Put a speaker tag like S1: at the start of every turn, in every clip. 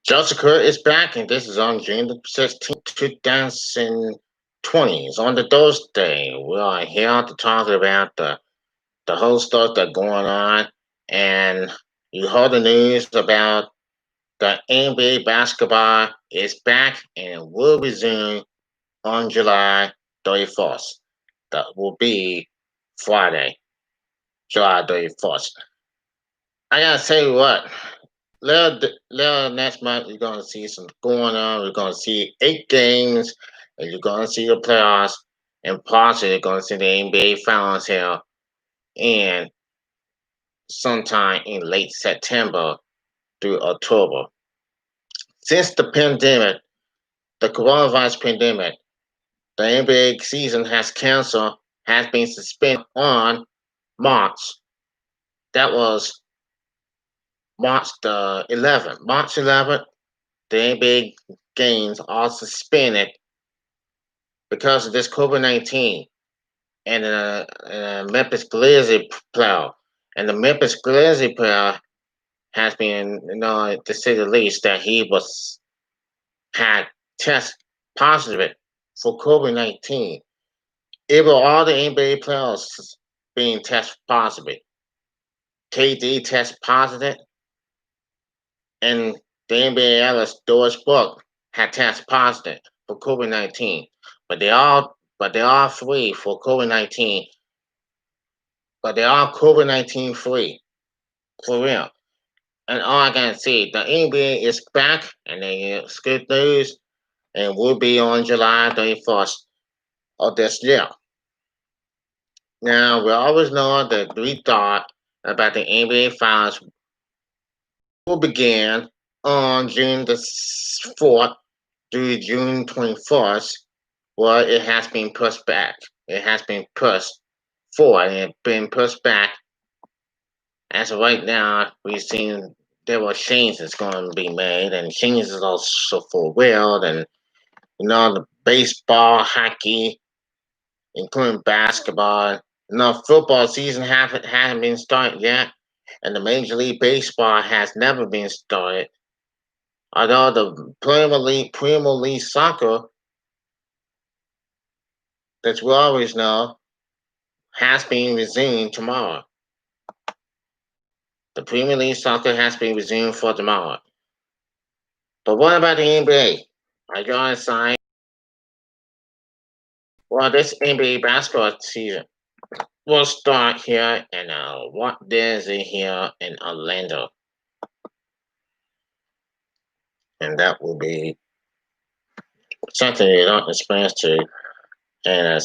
S1: Jessica is back, and this is on June the 16th, 2020. It's on the Thursday. We are here to talk about the whole stuff that's going on. And you heard the news about the NBA basketball is back and will resume on July 31st. That will be Friday, July 31st. I gotta tell you what, later next month, you're going to see some going on. We're going to see 8 games, and you're going to see the playoffs, and possibly you're going to see the NBA Finals here in sometime in late September through October. Since the pandemic, the coronavirus pandemic, the NBA season has been suspended on March. That was March the 11th. March 11th, the NBA games are suspended because of this COVID-19 and Memphis Grizzlies player. And the Memphis Grizzlies player has been, to say the least, that he had test positive for COVID-19. Even all the NBA players being test positive. KD test positive, and the NBA analyst Doris Book had test positive for COVID-19. But they are free for COVID-19. But they are COVID-19 free. For real. And all I can say, the NBA is back, and it's good news, and will be on July 31st of this year. Now, we always know that we thought about the NBA Finals will begin on June the 4th through June 21st. Well, it has been pushed back. It has been pushed forward, and it's been pushed back. As of right now, we've seen there were changes going to be made, and changes also for real, and the baseball, hockey, including basketball. Football season hasn't been started yet, and the Major League Baseball has never been started. Although the Premier League Soccer, that we always know, has been resumed tomorrow. The Premier League Soccer has been resumed for tomorrow. But what about the NBA? Are you on side? Well, this NBA basketball season will start here in Walt Disney here in Orlando, and that will be something you don't experience to, and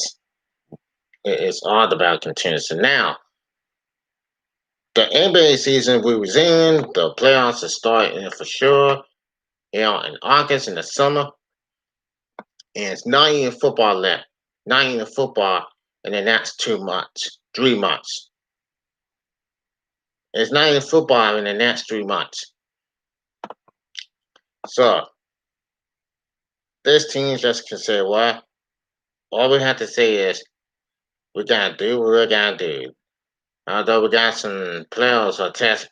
S1: it's all about continuity. Now, the NBA season will resume. The playoffs will start for sure here in August in the summer, and it's not even football left. Not even football in the next 2 months, 3 months. It's not even football in the next 3 months. So this team just can say, well, all we have to say is we gotta do what we gotta do. Although we got some players or test,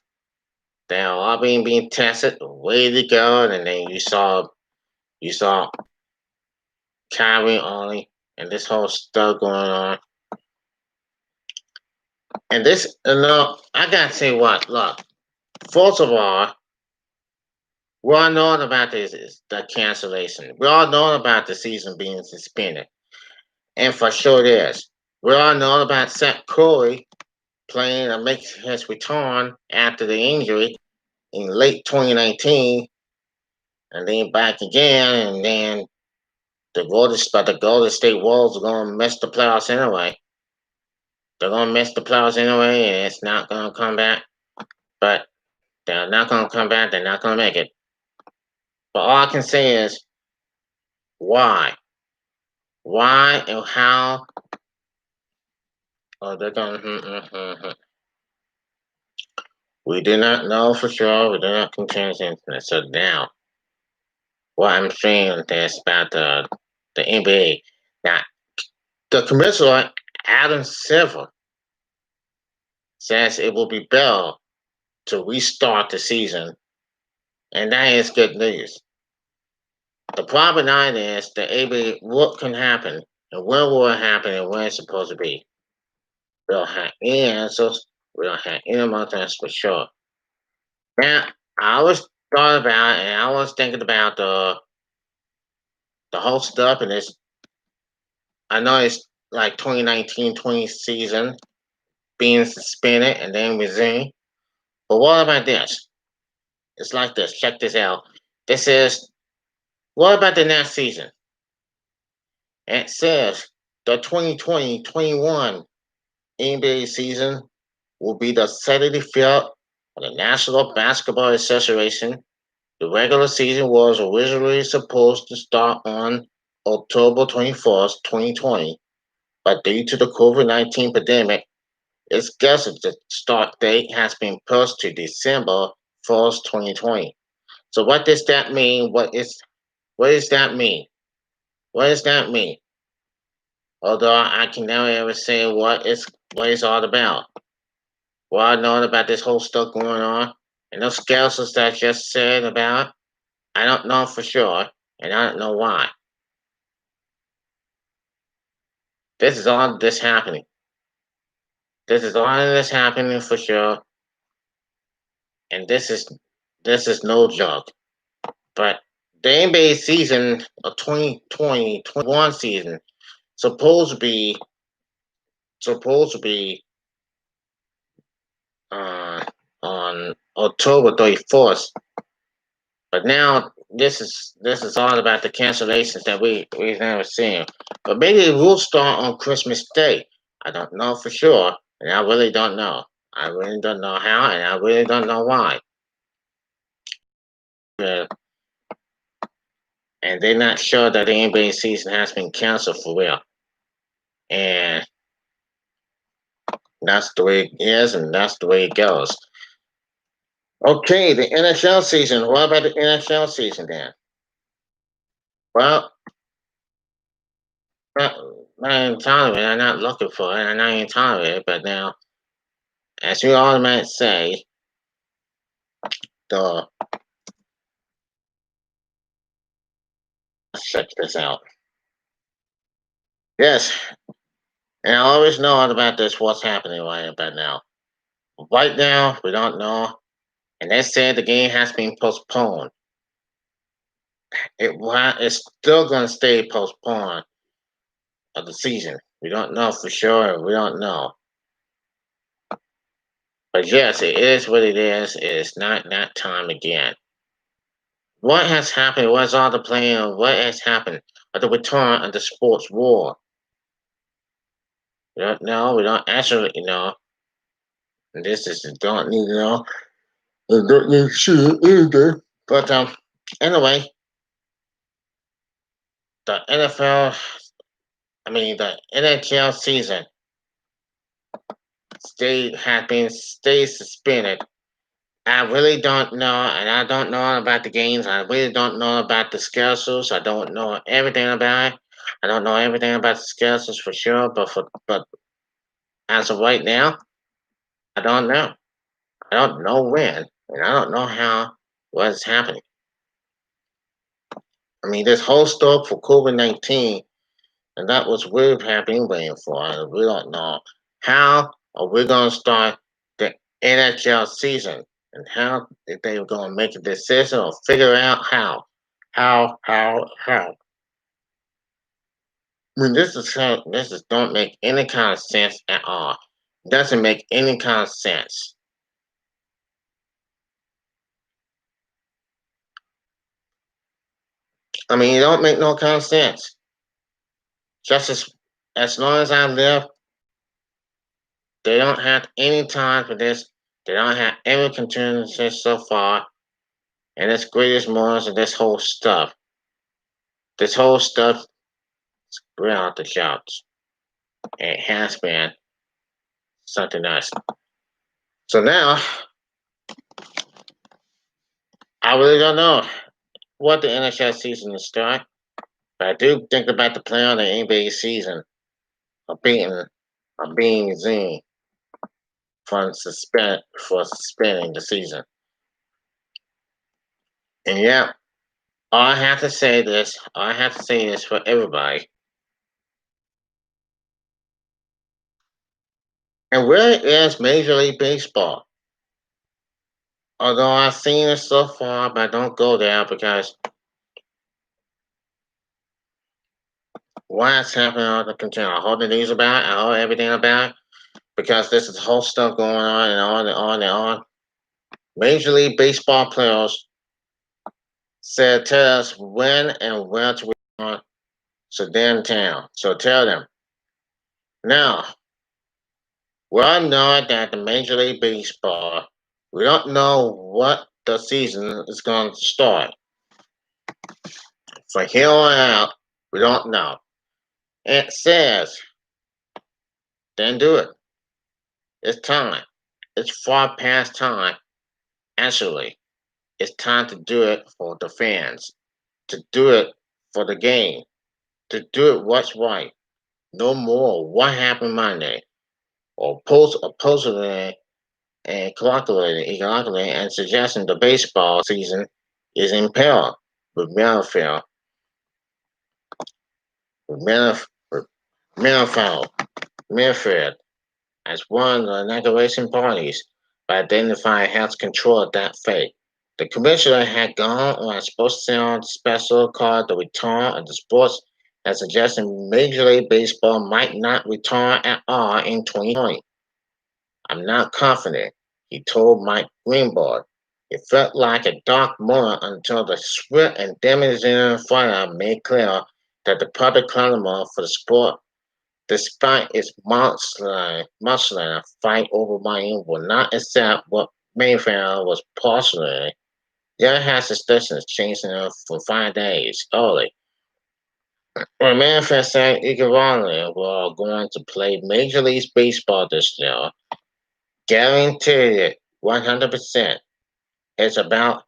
S1: they are all being tested, way to go, and then you saw Kyrie only, and this whole stuff going on. And this, I gotta say what, look, first of all, we all know about this is the cancellation. We all know about the season being suspended. And for sure it is. We all know about Seth Curry playing and making his return after the injury in late 2019, and then back again, and then the Golden State Warriors are gonna miss the playoffs anyway. They're gonna miss the playoffs anyway, and it's not gonna come back. But they're not gonna come back. They're not gonna make it. But all I can say is why, and how. Oh, they're gonna. We do not know for sure. We do not contain the internet. So now, what I'm saying is about the NBA. Now, the commissioner Adam Silver says it will be better to restart the season and that is good news. The problem now is the AB what can happen and when will it happen and when it's supposed to be. We don't have any answers. We don't have any more answers for sure. Now, I always thought about and I was thinking about the whole stuff and this. I know it's like 2019-20 season being suspended and then resumed. But what about this? It's like this. Check this out. This is what about the next season? It says the 2020-21 NBA season will be the 75th of the National Basketball Association. The regular season was originally supposed to start on October 21st, 2020, but due to the COVID-19 pandemic, its scheduled start date has been pushed to December 1st, 2020. So what does that mean? What does that mean? What does that mean? Although I can never ever say what it's all about. What I know about this whole stuff going on, and those scouts that I just said about, I don't know for sure, and I don't know why. This is all this happening. This is all this happening for sure, and this is no joke. But the NBA season of 2020-21 season supposed to be supposed to be uh, on October 31st. But now this is all about the cancellations that we've never seen. But maybe it will start on Christmas Day. I don't know for sure, and I really don't know. I really don't know how, and I really don't know why. Uh, and they're not sure that the NBA season has been canceled for real. And that's the way it is, and that's the way it goes. Okay, the NHL season. What about the NHL season then? Well, not, not entirely. I'm not looking for it. I'm not entirely. But now, as you all might say, the let's check this out. Yes, and I always know all about this. What's happening right about now? Right now, we don't know, and they said the game has been postponed. It's still going to stay postponed of the season. We don't know for sure. We don't know. But yes, it is what it is. It is not that time again. What has happened? What's all the plan? What has happened at the return of the sports war? We don't know. We don't actually know. And this is don't need to know. I don't need to see it either. But anyway, the NFL, I mean the NHL season stay suspended. I really don't know, and I don't know about the games. I really don't know about the schedules. I don't know everything about it. I don't know everything about the schedules for sure, but as of right now, I don't know. I don't know when, and I don't know how what's happening. I mean, this whole stuff for COVID-19, and that was we've been waiting for. And we don't know how are we going to start the NHL season, and how if they were going to make a decision or figure out how. I mean, this is don't make any kind of sense at all. Doesn't make any kind of sense. I mean, it don't make no kind of sense. Just as long as I live, they don't have any time for this. They don't have any contingency so far, and it's greatest moments of this whole stuff. This whole stuff right out the shots. It has been something else. So now I really don't know what the NHL season is start, but I do think about the play on the NBA season of being zine for suspending the season. And yeah, I have to say this. I have to say this for everybody. And where is Major League Baseball? Although I've seen it so far, but don't go there because what's happening on the continue. I heard the news about it. I heard everything about it because this is whole stuff going on and on and on and on. Major League Baseball players said, tell us when and where to return to their town. So tell them. Now, we all know that the Major League Baseball, we don't know what the season is going to start. From here on out, we don't know. It says, then do it. It's time. It's far past time. Actually, it's time to do it for the fans, to do it for the game, to do it what's right. No more what happened Monday, or supposedly and calculating and suggesting the baseball season is in peril with Merrifield, Merrifield as one of the inauguration parties by identifying health control of that fate. The commissioner had gone on a sports sound special called The Return of the Sports and suggested Major League Baseball might not return at all in 2020. I'm not confident, he told Mike Greenberg. It felt like a dark moment until the swift and demonstrating fire made clear that the public clamor for the sport, despite its mustering fight over money, will not accept what Mayfield was partially. Yet has suspicions chasing him for 5 days early. When Mayfield said Iguodala were going to play Major League Baseball this year, guaranteed it 100%. It's about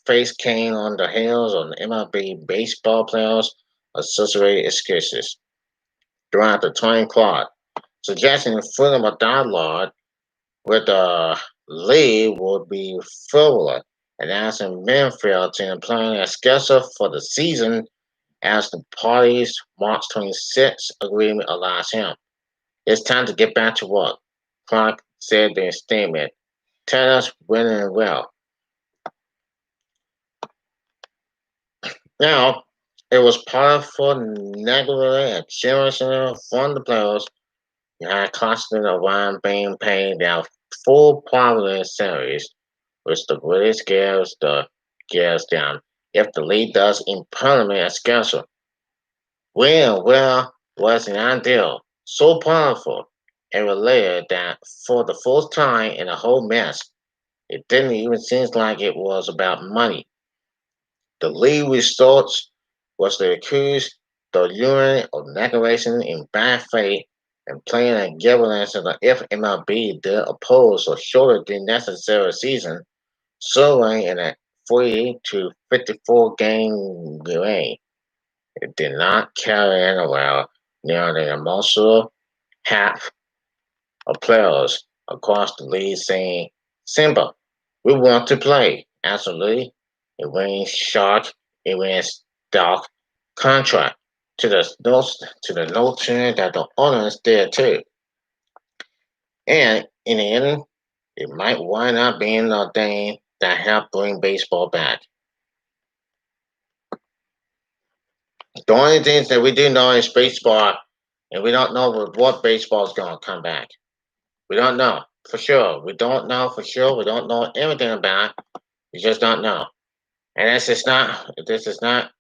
S1: face came on the heels of the MLB baseball players associated excuses throughout the 20 clock, suggesting freedom of dialogue with the league would be frivolous and asking Manfield to implement a schedule for the season as the party's March 26th agreement allows him. It's time to get back to work, Clark said in a statement. Tell us when and well. Now, it was powerful, negatively and generation from the players behind constant around being paid their full prominent salaries, which the British gives them if the league does implement a schedule. Well, was an ideal, so powerful and related that for the first time in the whole mess, it didn't even seem like it was about money. The lead results was to accuse the union of negation in bad faith and playing a governance of the if MLB did oppose a shorter than necessary season, serving in a 40 to 54 game delay. It did not carry anywhere near the emotional half of players across the league saying, Simba, we want to play. Absolutely. It remains short, it remains dark contract to the notion that the owners did too. And in the end, it might wind up being the thing that helped bring baseball back. The only things that we do know is baseball, and we don't know what baseball is going to come back. We don't know for sure. We don't know for sure. We don't know everything about it. We just don't know. And this is not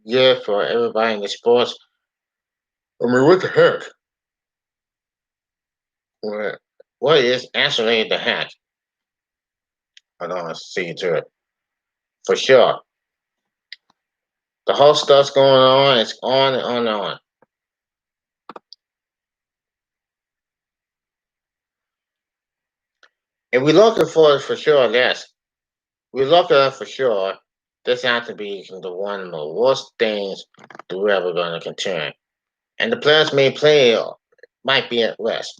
S1: good for everybody in the sports. I mean, what the heck? What is actually the heck? I don't see to it for sure. The whole stuff's going on. It's on and on and on. And we're looking for it for sure. Yes, we're looking for sure. This has to be the one of the worst things that we're ever going to continue. And the players might be at risk.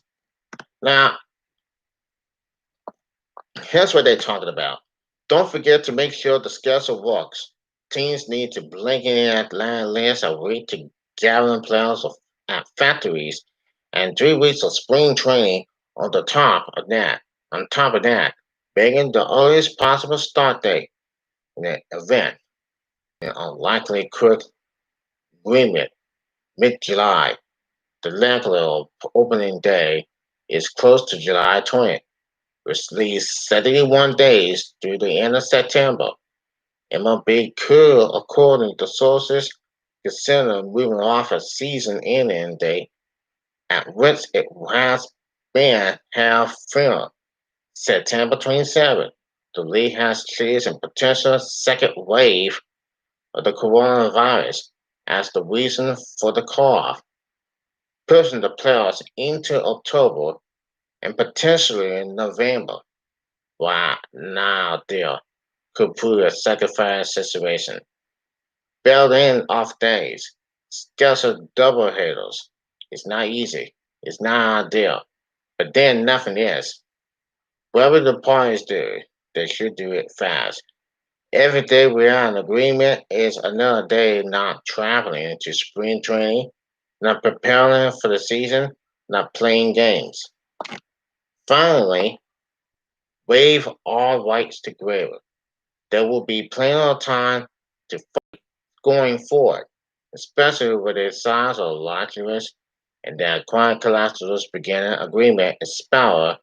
S1: Now, here's what they're talking about. Don't forget to make sure the schedule works. Teams need to blink in at last a week to gallon players at factories and 3 weeks of spring training on the top of that. On top of that, begging the earliest possible start date in the event, an unlikely quick agreement mid-July. The likelihood opening day is close to July 20th, which leaves 71 days through the end of September. MLB could, according to sources, consider moving off a season-ending date at which it has been held from September 27th. The league has chased a potential second wave of the coronavirus as the reason for the call-off, pushing the playoffs into October and potentially in November. Wow, now deal could prove a second situation. Built in off days, scheduled doubleheaders. It's not easy. It's not ideal. But then nothing is. Whatever the parties do, they should do it fast. Every day we are in agreement is another day not traveling to spring training, not preparing for the season, not playing games. Finally, waive all rights to Graver. There will be plenty of time to going forward, especially with the size of lotteries and the acquired collaterals beginning agreement expired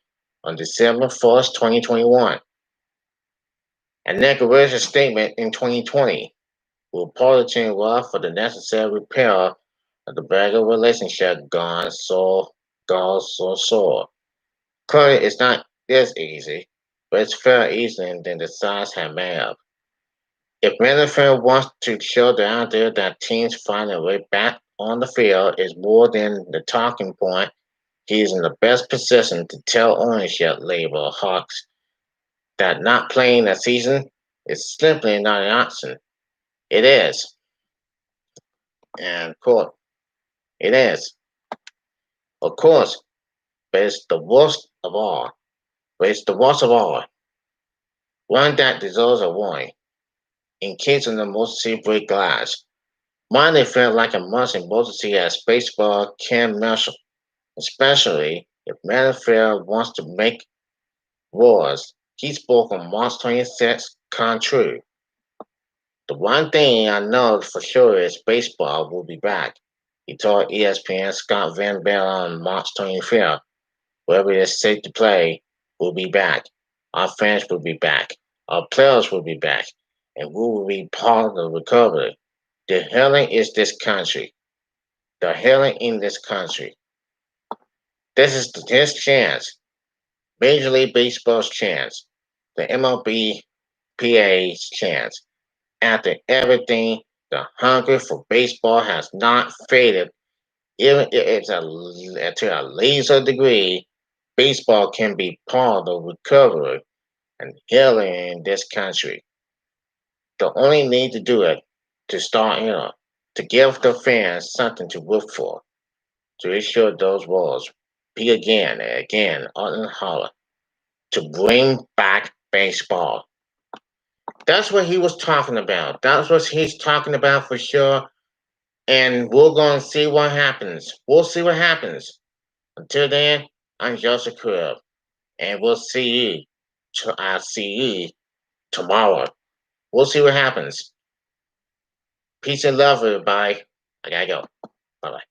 S1: on December 1st, 2021. And declaration statement in 2020 will politicking well for the necessary repair of the bagger relationship gone so sore. Clearly, it's not this easy, but it's fair easier than the sides have made up. If Manafort wants to show the idea that teams find a way back on the field is more than the talking point, he is in the best position to tell ownership label Hawks that not playing a season is simply not an option. It is. And quote, it is. Of course, but it's the worst of all. But it's the worst of all. One that deserves a warning. In case of the most break glass. Mine it felt like a must in both to see as baseball can measure, especially if Manfield wants to make wars. He spoke on March 26th, come true. The one thing I know for sure is baseball will be back. He told ESPN Scott Van Bell on March 25th. Wherever it is safe to play, we'll be back. Our fans will be back. Our players will be back. And we will be part of the recovery. The healing is this country. The healing in this country. This is his chance. Major League Baseball's chance. The MLBPA's chance. After everything, the hunger for baseball has not faded. Even if it's to a laser degree, baseball can be part of recovery and healing in this country. The only need to do it to start to give the fans something to look for, to ensure those walls be again and again on and holler, to bring back baseball. That's what he was talking about. That's what he's talking about for sure. And we're going to see what happens. We'll see what happens. Until then, I'm Joseph Crudup, and we'll see you. I'll see you tomorrow. We'll see what happens. Peace and love, everybody. I gotta go. Bye bye.